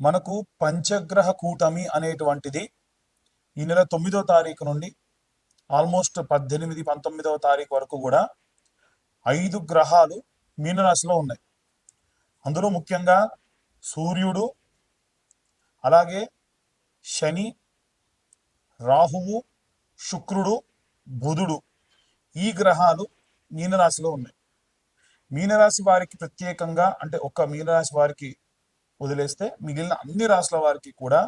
మనకు పంచగ్రహ కూటమి అనేటువంటిది ఈ నెల 9వ తారీఖు నుండి ఆల్మోస్ట్ 18, 19వ తారీఖు వరకు కూడా 5 గ్రహాలు మీనరాశిలో ఉన్నాయి. అందులో ముఖ్యంగా సూర్యుడు, అలాగే శని, రాహువు, శుక్రుడు, బుధుడు, ఈ గ్రహాలు మీనరాశిలో ఉన్నాయి. మీనరాశి వారికి ప్రత్యేకంగా, అంటే ఒక్క మీనరాశి వారికి వదిలేస్తే మిగిలిన అన్ని రాశుల వారికి కూడా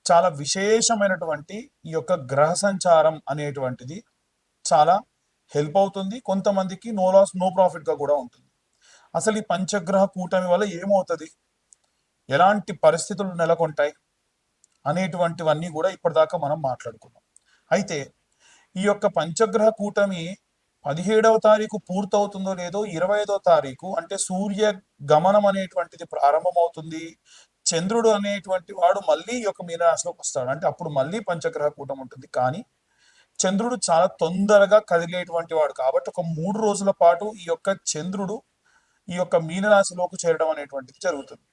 చాలా విశేషమైనటువంటి ఈ యొక్క గ్రహ సంచారం అనేటువంటిది చాలా హెల్ప్ అవుతుంది. కొంతమందికి నో లాస్ నో ప్రాఫిట్గా కూడా ఉంటుంది. అసలు ఈ పంచగ్రహ కూటమి వల్ల ఏమవుతుంది, ఎలాంటి పరిస్థితులు నెలకొంటాయి అనేటువంటివన్నీ కూడా ఇప్పటిదాకా మనం మాట్లాడుకున్నాం. అయితే ఈ యొక్క పంచగ్రహ కూటమి 17వ తారీఖు పూర్తవుతుందో లేదో 25వ తారీఖు అంటే సూర్య గమనం అనేటువంటిది ప్రారంభమవుతుంది. చంద్రుడు అనేటువంటి వాడు మళ్ళీ ఈ యొక్క మీనరాశిలోకి వస్తాడు. అంటే అప్పుడు మళ్ళీ పంచగ్రహ కూటమి ఉంటుంది. కానీ చంద్రుడు చాలా తొందరగా కదిలేటువంటి వాడు కాబట్టి ఒక 3 రోజుల పాటు ఈ యొక్క చంద్రుడు ఈ యొక్క మీనరాశిలోకి చేరడం అనేటువంటిది జరుగుతుంది.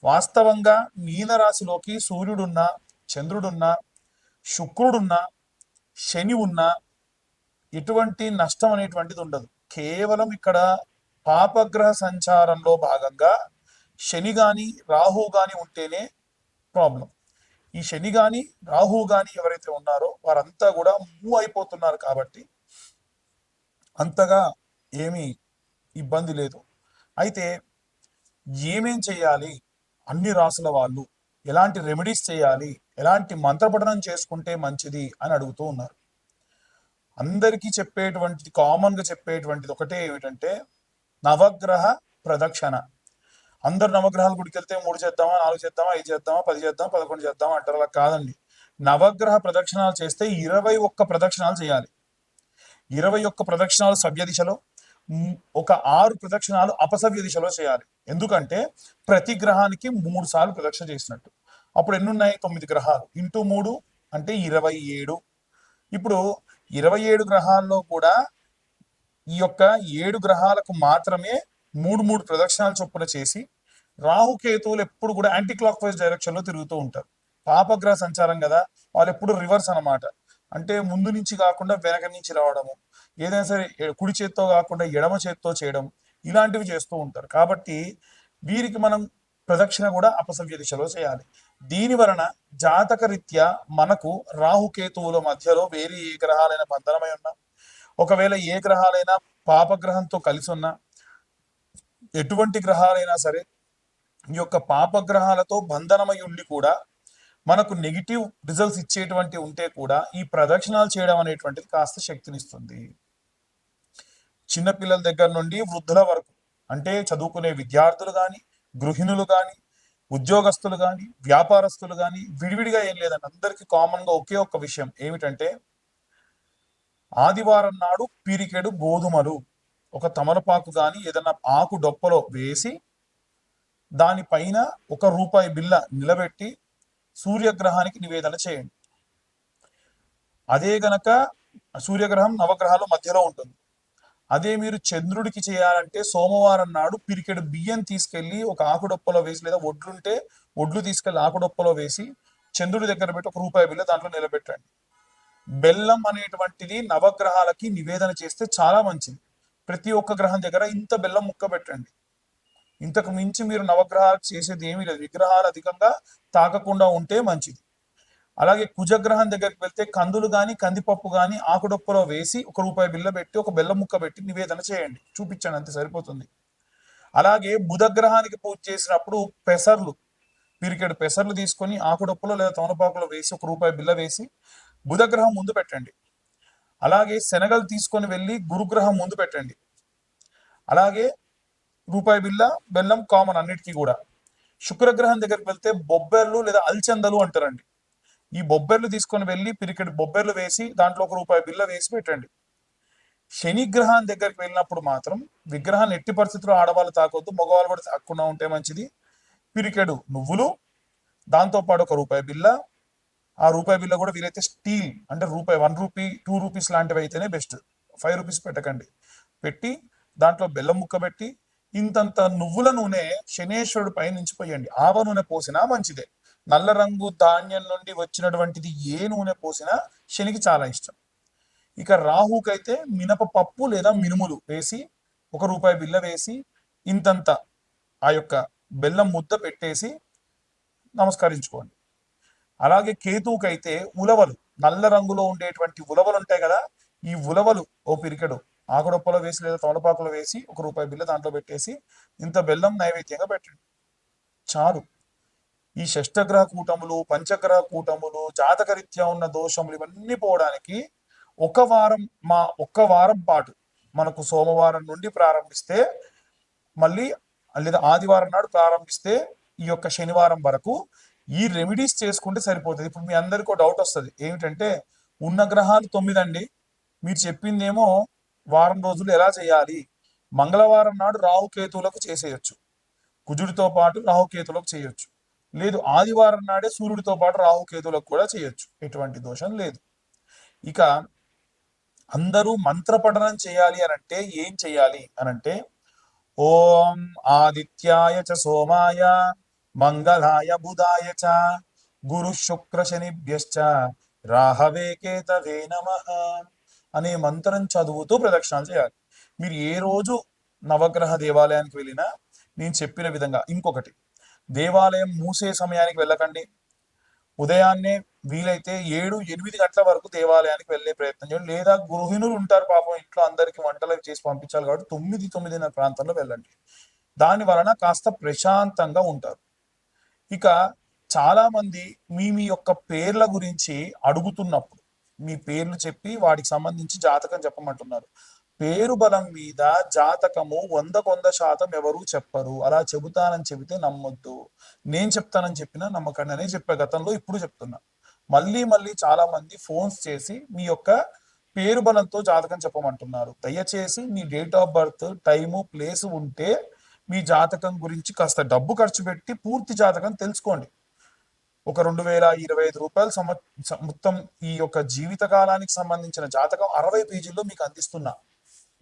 వాస్తవంగా మీనరాశిలోకి సూర్యుడున్నా, చంద్రుడున్నా, శుక్రుడున్నా, శని ఉన్నా ఎటువంటి నష్టం అనేటువంటిది ఉండదు. కేవలం ఇక్కడ పాపగ్రహ సంచారంలో భాగంగా శని గాని రాహు గాని ఉంటేనే ప్రాబ్లం. ఈ శని గాని రాహు గాని ఎవరైతే ఉన్నారో వారంతా కూడా మూవ్ అయిపోతున్నారు కాబట్టి అంతగా ఏమీ ఇబ్బంది లేదు. అయితే ఏమేం చేయాలి, అన్ని రాసుల వాళ్ళు ఎలాంటి రెమెడీస్ చేయాలి, ఎలాంటి మంత్రపఠనం చేసుకుంటే మంచిది అని అడుగుతూ ఉన్నారు. అందరికీ చెప్పేటువంటిది, కామన్గా చెప్పేటువంటిది ఒకటే ఏమిటంటే నవగ్రహ ప్రదక్షిణ. అందరు నవగ్రహాల గుడికి వెళ్తే 3 చేద్దామా, 4 చేద్దామా, 5 చేద్దామా, 10 చేద్దామా, 11 చేద్దామా అంటారు. అలా కాదండి. నవగ్రహ ప్రదక్షిణాలు చేస్తే 21 ప్రదక్షిణాలు చేయాలి. 21 ప్రదక్షిణాలు సవ్య దిశలో, ఒక 6 ప్రదక్షిణాలు అపసవ్య దిశలో చేయాలి. ఎందుకంటే ప్రతి గ్రహానికి 3 సార్లు ప్రదక్షిణ చేసినట్టు. అప్పుడు ఎన్ని ఉన్నాయి? 9 గ్రహాలు ఇంటూ 3 అంటే 27. ఇప్పుడు 27 గ్రహాల్లో కూడా ఈ యొక్క 7 గ్రహాలకు మాత్రమే 3 ప్రదక్షిణాలు చొప్పున చేసి, రాహుకేతువులు ఎప్పుడు కూడా యాంటీ క్లాక్ వైజ్ డైరెక్షన్ లో తిరుగుతూ ఉంటారు. పాపగ్రహ సంచారం కదా, వాళ్ళు ఎప్పుడు రివర్స్ అనమాట. అంటే ముందు నుంచి కాకుండా వెనక నుంచి రావడము, ఏదైనా సరే కుడి చేత్తో కాకుండా ఎడమ చేత్తో చేయడం, ఇలాంటివి చేస్తూ ఉంటారు. కాబట్టి వీరికి మనం ప్రదక్షిణ కూడా అపసవ్య దిశలో చేయాలి. దీని వలన జాతక రీత్యా మనకు రాహుకేతువుల మధ్యలో వేరే ఏ గ్రహాలైన బంధనమై ఉన్నా, ఒకవేళ ఏ గ్రహాలైనా పాపగ్రహంతో కలిసి ఉన్నా, ఎటువంటి గ్రహాలైనా సరే ఈ యొక్క పాపగ్రహాలతో బంధనమై ఉండి కూడా మనకు నెగిటివ్ రిజల్ట్స్ ఇచ్చేటువంటి ఉంటే కూడా ఈ ప్రదక్షిణాలు చేయడం అనేటువంటిది కాస్త శక్తినిస్తుంది. చిన్నపిల్లల దగ్గర నుండి వృద్ధుల వరకు, అంటే చదువుకునే విద్యార్థులు కానీ, గృహిణులు కానీ, ఉద్యోగస్తులు కానీ, వ్యాపారస్తులు కానీ, విడివిడిగా ఏం లేదండి. అందరికీ కామన్గా ఒకే ఒక్క విషయం ఏమిటంటే ఆదివారం నాడు పిరికెడు గోధుమలు, ఒక తమలపాకు కానీ ఏదన్నా ఆకు డొప్పలో వేసి దానిపైన ₹1 బిల్ల నిలబెట్టి సూర్యగ్రహానికి నివేదన చేయండి. అదే గనక సూర్యగ్రహం నవగ్రహాల మధ్యలో ఉంటుంది. అదే మీరు చంద్రుడికి చేయాలంటే సోమవారం నాడు పిరికెడు బియ్యం తీసుకెళ్లి ఒక ఆకుడొప్పలో వేసి, లేదా ఒడ్లుంటే ఒడ్లు తీసుకెళ్లి ఆకుడొప్పలో వేసి చంద్రుడి దగ్గర పెట్టి ₹1 బిల్ల దాంట్లో నిలబెట్టండి. బెల్లం అనేటువంటిది నవగ్రహాలకి నివేదన చేస్తే చాలా మంచిది. ప్రతి ఒక్క గ్రహం దగ్గర ఇంత బెల్లం ముక్క పెట్టండి. ఇంతకు మించి మీరు నవగ్రహాలకు చేసేది ఏమీ లేదు. విగ్రహాలు అధికంగా తాకకుండా ఉంటే మంచిది. అలాగే కుజగ్రహం దగ్గరికి వెళ్తే కందులు కానీ, కందిపప్పు కానీ ఆకుడొప్పలో వేసి ₹1 బిల్ల పెట్టి ఒక బెల్లం ముక్క పెట్టి నివేదన చేయండి, చూపించండి, అంతే సరిపోతుంది. అలాగే బుధగ్రహానికి పూజ చేసినప్పుడు పెసర్లు, పిరికెడు పెసర్లు తీసుకొని ఆకుడొప్పలో లేదా తమలపాకులో వేసి ₹1 బిల్ల వేసి బుధగ్రహం ముందు పెట్టండి. అలాగే శనగలు తీసుకొని వెళ్ళి గురుగ్రహం ముందు పెట్టండి. అలాగే ₹1 బిల్ల, బెల్లం కామన్ అన్నిటికీ కూడా. శుక్రగ్రహం దగ్గరికి వెళ్తే బొబ్బెర్లు లేదా అల్చందలు అంటారండి. ఈ బొబ్బెర్లు తీసుకొని వెళ్ళి పిరికెడు బొబ్బెర్లు వేసి దాంట్లో ₹1 బిల్ల వేసి పెట్టండి. శని గ్రహం దగ్గరికి వెళ్ళినప్పుడు మాత్రం విగ్రహాన్ని ఎట్టి పరిస్థితుల్లో ఆడవాళ్ళు తాకొద్దు, మగవాళ్ళు కూడా తాకుండా ఉంటే మంచిది. పిరికెడు నువ్వులు, దాంతోపాటు ₹1 బిల్ల, ఆ ₹1 బిల్ల కూడా వీలైతే స్టీల్, అంటే ₹1, ₹2 లాంటివి అయితేనే బెస్ట్. ₹5 పెట్టకండి. పెట్టి దాంట్లో బెల్లం ముక్క పెట్టి ఇంతంత నువ్వుల నూనె శనేశ్వరుడి పై నుంచి పోయండి. ఆవ నూనె పోసినా మంచిదే. నల్ల రంగు ధాన్యం నుండి వచ్చినటువంటిది ఏ నూనె పోసినా శనికి చాలా ఇష్టం. ఇక రాహుకైతే మినపపప్పు లేదా మినుములు వేసి ₹1 బిల్ల వేసి ఇంతంత ఆ యొక్క బెల్లం ముద్ద పెట్టేసి నమస్కరించుకోండి. అలాగే కేతువుకైతే ఉలవలు, నల్ల రంగులో ఉండేటువంటి ఉలవలు ఉంటాయి కదా, ఈ ఉలవలు ఓ పిరికెడు ఆకుడొప్పలో వేసి లేదా తమలపాకులో వేసి ₹1 బిల్ల దాంట్లో పెట్టేసి ఇంత బెల్లం నైవేద్యంగా పెట్టండి చాలు. ఈ షష్టగ్రహ కూటములు, పంచగ్రహ కూటములు, జాతకరీత్యా ఉన్న దోషములు ఇవన్నీ పోవడానికి ఒక్క వారం పాటు మనకు సోమవారం నుండి ప్రారంభిస్తే మళ్ళీ లేదా ఆదివారం నాడు ప్రారంభిస్తే ఈ యొక్క శనివారం వరకు ఈ రెమెడీస్ చేసుకుంటే సరిపోతుంది. ఇప్పుడు మీ అందరికీ డౌట్ వస్తుంది, ఏమిటంటే ఉన్న గ్రహాలు 9 అండి, మీరు చెప్పిందేమో వారం రోజులు ఎలా చేయాలి? మంగళవారం నాడు రాహుకేతువులకు చేసేయచ్చు, కుజుడితో పాటు రాహుకేతువులకు చేయొచ్చు. లేదు ఆదివారం నాడే సూర్యుడితో పాటు రాహుకేతువులకు కూడా చేయొచ్చు, ఎటువంటి దోషం లేదు. ఇక అందరూ మంత్ర పఠనం చేయాలి అనంటే ఏం చేయాలి అనంటే, ఓం ఆదిత్యాయ చ సోమాయ మంగళాయ బుధాయ చ గురు శుక్ర శనిభ్యశ్చ రాహవే కేతవే నమః అనే మంత్రం చదువుతూ ప్రదక్షిణాలు చేయాలి. మీరు ఏ రోజు నవగ్రహ దేవాలయానికి వెళ్ళినా నేను చెప్పిన విధంగా. ఇంకొకటి, దేవాలయం మూసే సమయానికి వెళ్ళకండి. ఉదయాన్నే వీలైతే 7-8 గంటల వరకు దేవాలయానికి వెళ్ళే ప్రయత్నం చేయండి. లేదా గృహిణులు ఉంటారు పాపం, ఇంట్లో అందరికి వంటలు చేసి పంపించాలి కాబట్టి 9-9:30 ప్రాంతంలో వెళ్ళండి. దాని వలన కాస్త ప్రశాంతంగా ఉంటారు. ఇక చాలా మంది మీ యొక్క పేర్ల గురించి అడుగుతున్నప్పుడు మీ పేర్లు చెప్పి వాటికి సంబంధించి జాతకం చెప్పమంటున్నారు. పేరు బలం మీద జాతకము 100% ఎవరు చెప్పరు. అలా చెబుతానని చెబితే నమ్మొద్దు. నేను చెప్తానని చెప్పినా నమ్మకండి అనే చెప్పే గతంలో, ఇప్పుడు చెప్తున్నా. మళ్ళీ మళ్ళీ చాలా మంది ఫోన్స్ చేసి మీ యొక్క పేరు బలంతో జాతకం చెప్పమంటున్నారు. దయచేసి మీ date of birth, time, place ఉంటే మీ జాతకం గురించి కాస్త డబ్బు ఖర్చు పెట్టి పూర్తి జాతకం తెలుసుకోండి. ఒక ₹2025 మొత్తం ఈ యొక్క జీవిత కాలానికి సంబంధించిన జాతకం 60 పేజీల్లో మీకు అందిస్తున్నా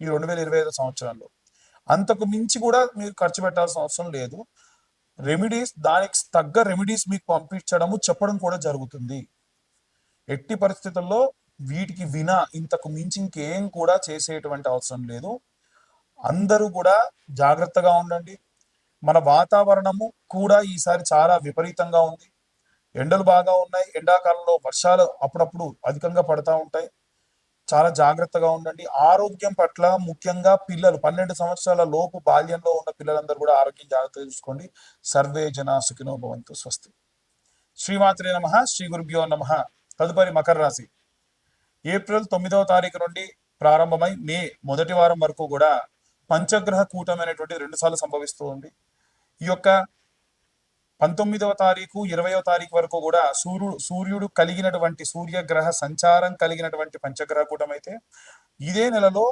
ఈ 2025 సంవత్సరంలో. అంతకు మించి కూడా మీరు ఖర్చు పెట్టాల్సిన అవసరం లేదు. రెమెడీస్, దానికి తగ్గ రెమెడీస్ మీకు పంపించడము, చెప్పడం కూడా జరుగుతుంది. ఎట్టి పరిస్థితుల్లో వీటికి ఇంతకు మించి ఇంకేం కూడా చేసేటువంటి అవసరం లేదు. అందరూ కూడా జాగ్రత్తగా ఉండండి. మన వాతావరణము కూడా ఈసారి చాలా విపరీతంగా ఉంది. ఎండలు బాగా ఉన్నాయి. ఎండాకాలంలో వర్షాలు అప్పుడప్పుడు అధికంగా పడతా ఉంటాయి. చాలా జాగ్రత్తగా ఉండండి. ఆరోగ్యం పట్ల ముఖ్యంగా పిల్లలు 12 సంవత్సరాల లోపు బాల్యంలో ఉన్న పిల్లలందరూ కూడా ఆరోగ్యం జాగ్రత్తగా చూసుకోండి. సర్వే జనా సుఖినో భవంతు. స్వస్తి. శ్రీమాత్రే నమః. శ్రీ గురుభ్యో నమః. తదుపరి మకర రాశి. ఏప్రిల్ 9వ తారీఖు నుండి ప్రారంభమై మే మొదటి వారం వరకు కూడా పంచగ్రహ కూటమి అనేటువంటి 2 సార్లు సంభవిస్తూ ఉంది. ఈ యొక్క 19వ తారీఖు 20వ తారీఖు వరకు కూడా సూర్యుడు కలిగినటువంటి సూర్యగ్రహ సంచారం కలిగినటువంటి పంచగ్రహ కూటమి అయితే, ఇదే నెలలో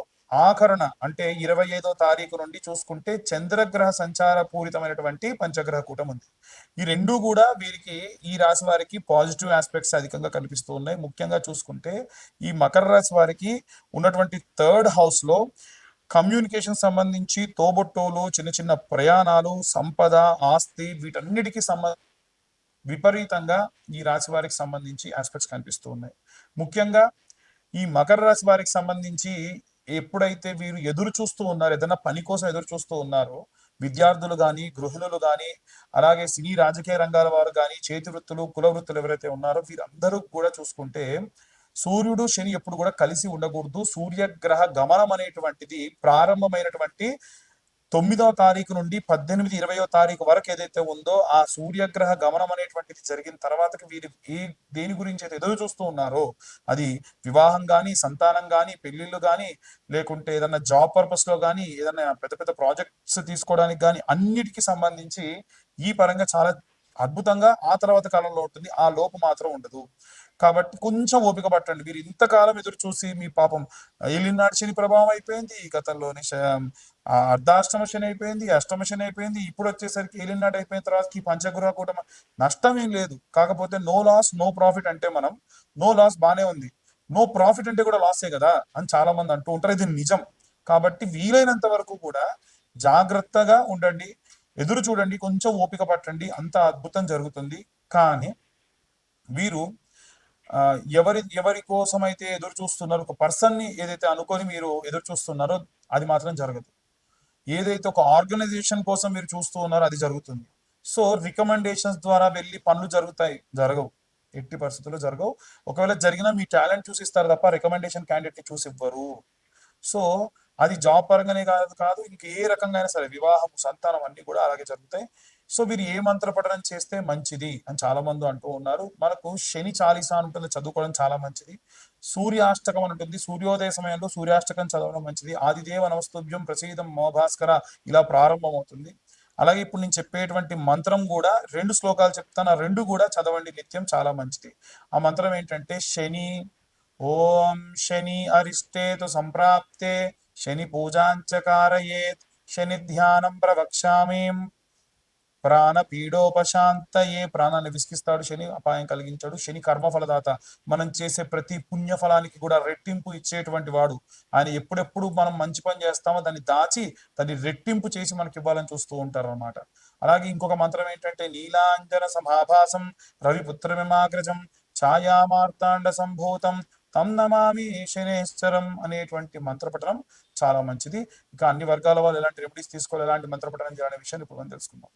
ఆఖరణ అంటే 25వ తారీఖు నుండి చూసుకుంటే చంద్రగ్రహ సంచార పూరితమైనటువంటి పంచగ్రహ కూటమి ఉంది. ఈ రెండు కూడా వీరికి, ఈ రాశి వారికి పాజిటివ్ ఆస్పెక్ట్స్ అధికంగా కనిపిస్తూ ఉన్నాయి. ముఖ్యంగా చూసుకుంటే ఈ మకర రాశి వారికి ఉన్నటువంటి 3rd హౌస్ లో కమ్యూనికేషన్ సంబంధించి తోబుట్టువులు, చిన్న చిన్న ప్రయాణాలు, సంపద, ఆస్తి, వీటన్నిటికీ విపరీతంగా ఈ రాశి వారికి సంబంధించి ఆస్పెక్ట్స్ కనిపిస్తూ ఉన్నాయి. ముఖ్యంగా ఈ మకర రాశి వారికి సంబంధించి ఎప్పుడైతే వీరు ఎదురు చూస్తూ ఉన్నారు, ఏదైనా పని కోసం ఎదురు చూస్తూ ఉన్నారో, విద్యార్థులు కానీ, గృహిణులు కానీ, అలాగే సినీ రాజకీయ రంగాల వారు కానీ, చేతి వృత్తులు, కుల వృత్తులు ఎవరైతే ఉన్నారో వీరందరూ కూడా చూసుకుంటే సూర్యుడు శని ఎప్పుడు కూడా కలిసి ఉండకూడదు. సూర్యగ్రహ గమనం అనేటువంటిది ప్రారంభమైనటువంటి 9వ తారీఖు నుండి 18-20వ తారీఖు వరకు ఏదైతే ఉందో, ఆ సూర్యగ్రహ గమనం అనేటువంటిది జరిగిన తర్వాతకి వీరు దేని గురించి అయితే ఎదురు చూస్తూ ఉన్నారో, అది వివాహం కానీ, సంతానం కానీ, పెళ్లిళ్ళు కానీ, లేకుంటే ఏదన్నా జాబ్ పర్పస్ లో కానీ, ఏదైనా పెద్ద పెద్ద ప్రాజెక్ట్స్ తీసుకోవడానికి కానీ, అన్నిటికీ సంబంధించి ఈ పరంగా చాలా అద్భుతంగా ఆ తర్వాత కాలంలో ఉంటుంది. ఆ లోపు మాత్రం ఉండదు. కాబట్టి కొంచెం ఓపిక పట్టండి. మీరు ఇంతకాలం ఎదురు చూసి మీ పాపం ఏలినాటి శని ప్రభావం అయిపోయింది, గతంలోని అర్ధాష్టమ శని అయిపోయింది, అష్టమ శని అయిపోయింది, ఇప్పుడు వచ్చేసరికి ఏలినాటి అయిపోయిన తర్వాత ఈ పంచగ్రహ కూటమి నష్టం ఏం లేదు. కాకపోతే నో లాస్ నో ప్రాఫిట్ అంటే, మనం నో లాస్ బానే ఉంది, నో ప్రాఫిట్ అంటే కూడా లాసే కదా అని చాలా మంది అంటూ ఉంటారు. ఇది నిజం. కాబట్టి వీలైనంత వరకు కూడా జాగ్రత్తగా ఉండండి, ఎదురు చూడండి, కొంచెం ఓపిక పట్టండి, అంత అద్భుతం జరుగుతుంది. కానీ వీరు ఎవరి ఎవరి కోసం అయితే ఎదురు చూస్తున్నారో, ఒక పర్సన్ ని ఏదైతే అనుకొని మీరు ఎదురు చూస్తున్నారో అది మాత్రం జరగదు. ఏదైతే ఒక ఆర్గనైజేషన్ కోసం మీరు చూస్తూ ఉన్నారో అది జరుగుతుంది. సో రికమెండేషన్స్ ద్వారా వెళ్ళి పనులు జరుగుతాయి, జరగవు, ఎట్టి పరిస్థితుల్లో జరగవు. ఒకవేళ జరిగినా మీ టాలెంట్ చూసి ఇస్తారు తప్ప రికమెండేషన్ క్యాండిడేట్ ని చూసి ఇవ్వరు. సో అది జాబ్ పరంగానే కాదు ఇంక ఏ రకంగా అయినా సరే, వివాహం, సంతానం అన్ని కూడా అలాగే జరుగుతాయి. సో మీరు ఏ మంత్ర పఠనం చేస్తే మంచిది అని చాలా మంది అంటూ ఉన్నారు. మనకు శని చాలీసా అని ఉంటుంది, చదువుకోవడం చాలా మంచిది. సూర్యాష్టకం అని ఉంటుంది, సూర్యోదయ సమయంలో సూర్యాష్టకం చదవడం మంచిది. ఆదిదేవ నమస్తుభ్యం ప్రసీదం మోభాస్కర ఇలా ప్రారంభం అవుతుంది. అలాగే ఇప్పుడు నేను చెప్పేటువంటి మంత్రం కూడా 2 శ్లోకాలు చెప్తాను, ఆ 2 కూడా చదవండి నిత్యం, చాలా మంచిది. ఆ మంత్రం ఏంటంటే శని ఓం శని అరిష్టేతు సంప్రాప్తే శని పూజాంచకారయేత్ శని ధ్యానం ప్రవక్ష్యామి ప్రాణ పీడోపశాంతయే. ప్రాణాన్ని విసిగిస్తాడు శని, అపాయం కలిగించాడు. శని కర్మఫలదాత, మనం చేసే ప్రతి పుణ్య ఫలానికి కూడా రెట్టింపు ఇచ్చేటువంటి వాడు ఆయన. ఎప్పుడెప్పుడు మనం మంచి పని చేస్తామో దాన్ని దాచి దాన్ని రెట్టింపు చేసి మనకి ఇవ్వాలని చూస్తూ ఉంటారు అనమాట. అలాగే ఇంకొక మంత్రం ఏంటంటే నీలాంజన సమాభాసం రవిపుత్రమిమాగ్రజం ఛాయామార్తాండ సంభూతం తం నమామి శనేశ్వరం అనేటువంటి మంత్రపఠనం చాలా మంచిది. ఇక అన్ని వర్గాల వాళ్ళు ఎలాంటి రెమెడీస్ తీసుకోవాలి, ఎలాంటి మంత్రపఠనం చేయాలనే విషయాన్ని ఇప్పుడు మనం తెలుసుకుందాం.